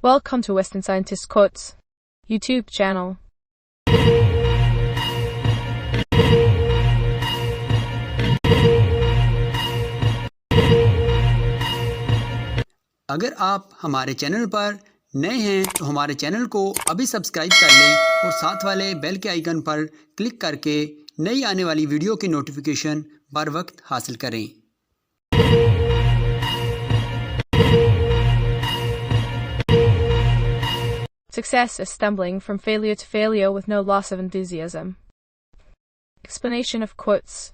Welcome to Western Scientist Quotes YouTube channel. अगर आप हमारे चैनल पर नए हैं तो हमारे चैनल को अभी सब्सक्राइब कर लें और साथ वाले बेल के आइकन पर क्लिक करके नई आने वाली वीडियो की नोटिफिकेशन बर वक्त हासिल करें। Success is stumbling from failure to failure with no loss of enthusiasm. Explanation of quotes.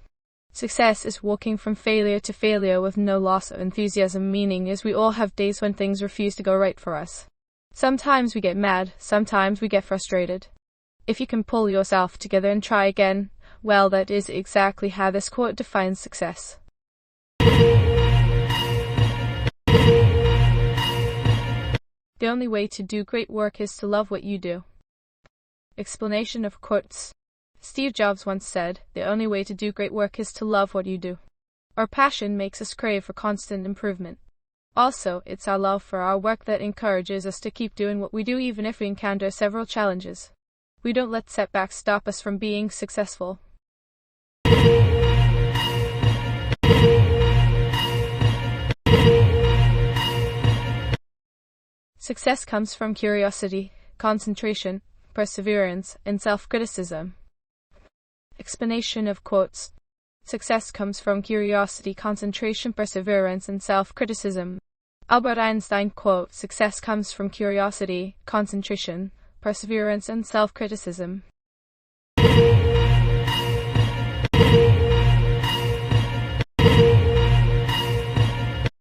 Success is walking from failure to failure with no loss of enthusiasm, meaning is we all have days when things refuse to go right for us. Sometimes we get mad, sometimes we get frustrated. If you can pull yourself together and try again, well, that is exactly how this quote defines success. The only way to do great work is to love what you do. Explanation of quotes. Steve Jobs once said, "The only way to do great work is to love what you do." Our passion makes us crave for constant improvement. Also, it's our love for our work that encourages us to keep doing what we do even if we encounter several challenges. We don't let setbacks stop us from being successful. Success comes from curiosity, concentration, perseverance, and self-criticism. Explanation of quotes. Success comes from curiosity, concentration, perseverance, and self-criticism. Albert Einstein quote, "Success comes from curiosity, concentration, perseverance, and self-criticism."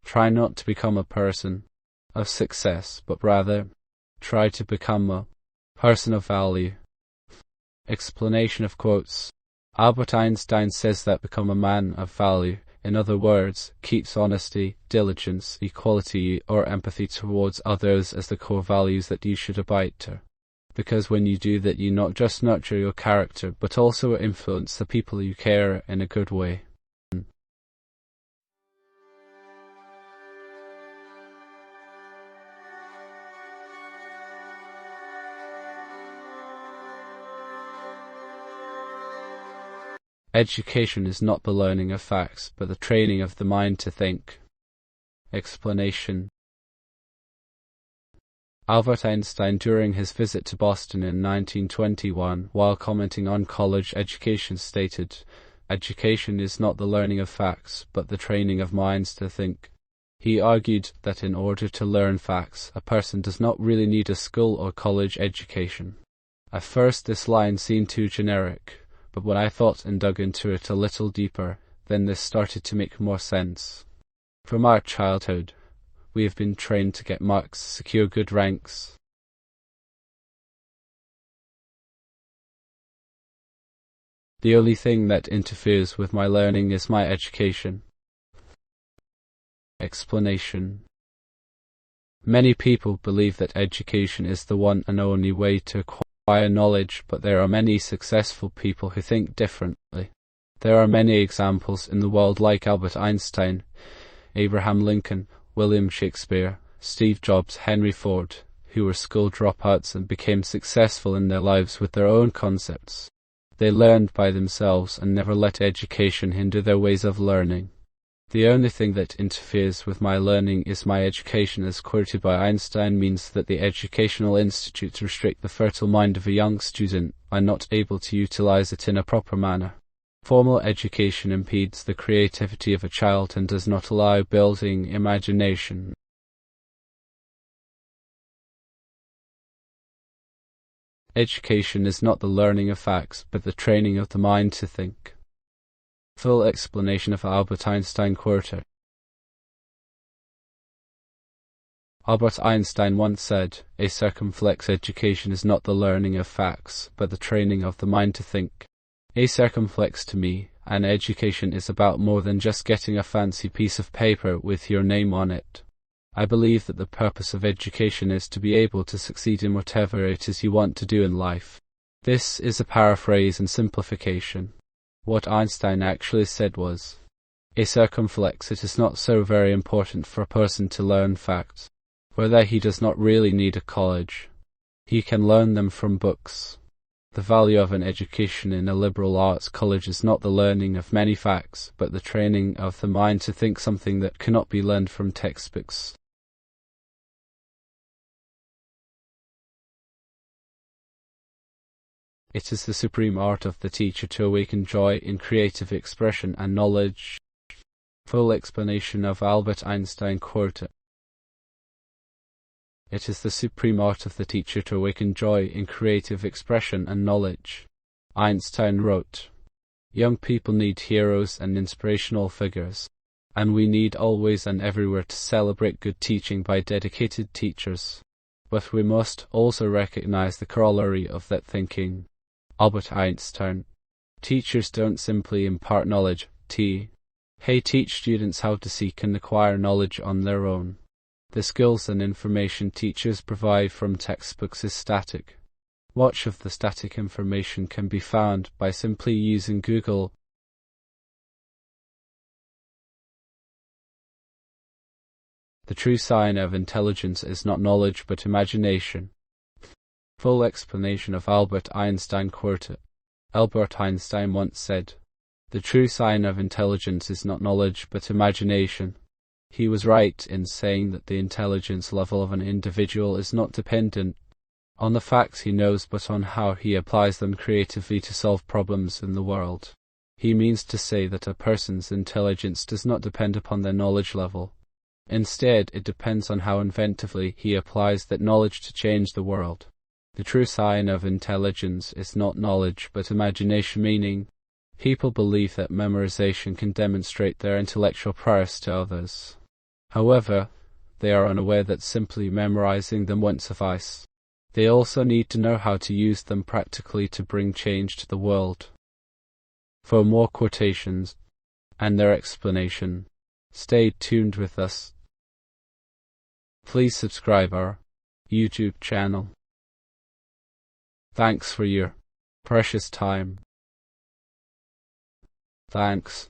Try not to become a person of success, but rather try to become a person of value. Explanation of quotes. Albert Einstein says that become a man of value, in other words, keeps honesty, diligence, equality, or empathy towards others as the core values that you should abide to. Because when you do that, you not just nurture your character, but also influence the people you care in a good way. Education is not the learning of facts, but the training of the mind to think. Explanation. Albert Einstein, during his visit to Boston in 1921, while commenting on college education, stated, "Education is not the learning of facts, but the training of minds to think." He argued that in order to learn facts, a person does not really need a school or college education. At first this line seemed too generic, but when I thought and dug into it a little deeper, then this started to make more sense. From our childhood, we have been trained to get marks, secure good ranks. The only thing that interferes with my learning is my education. Explanation. Many people believe that education is the one and only way to acquire knowledge, but there are many successful people who think differently. There are many examples in the world like Albert Einstein, Abraham Lincoln, William Shakespeare, Steve Jobs, Henry Ford, who were school dropouts and became successful in their lives with their own concepts. They learned by themselves and never let education hinder their ways of learning. The only thing that interferes with my learning is my education, as quoted by Einstein, means that the educational institutes restrict the fertile mind of a young student, are not able to utilize it in a proper manner. Formal education impedes the creativity of a child and does not allow building imagination. Education is not the learning of facts, but the training of the mind to think. Full explanation of Albert Einstein quote. Albert Einstein once said, "A circumflex education is not the learning of facts, but the training of the mind to think." A circumflex, to me, an education is about more than just getting a fancy piece of paper with your name on it. I believe that the purpose of education is to be able to succeed in whatever it is you want to do in life. This is a paraphrase and simplification. What Einstein actually said was, "A circumflex, it is not so very important for a person to learn facts. whether he does not really need a college. He can learn them from books. The value of an education in a liberal arts college is not the learning of many facts, but the training of the mind to think something that cannot be learned from textbooks. It is the supreme art of the teacher to awaken joy in creative expression and knowledge. Full explanation of Albert Einstein quote. It is the supreme art of the teacher to awaken joy in creative expression and knowledge. Einstein wrote, "Young people need heroes and inspirational figures, and we need always and everywhere to celebrate good teaching by dedicated teachers. But we must also recognize the corollary of that thinking." Albert Einstein. Teachers don't simply impart knowledge, they teach students how to seek and acquire knowledge on their own. The skills and information teachers provide from textbooks is static. Much of the static information can be found by simply using Google. The true sign of intelligence is not knowledge but imagination. Full explanation of Albert Einstein quote. Albert Einstein once said, "The true sign of intelligence is not knowledge but imagination." He was right in saying that the intelligence level of an individual is not dependent on the facts he knows but on how he applies them creatively to solve problems in the world. He means to say that a person's intelligence does not depend upon their knowledge level. Instead, it depends on how inventively he applies that knowledge to change the world. The true sign of intelligence is not knowledge but imagination, meaning people believe that memorization can demonstrate their intellectual prowess to others. However, they are unaware that simply memorizing them won't suffice. They also need to know how to use them practically to bring change to the world. For more quotations and their explanation, stay tuned with us. Please subscribe our YouTube channel. Thanks for your precious time. Thanks.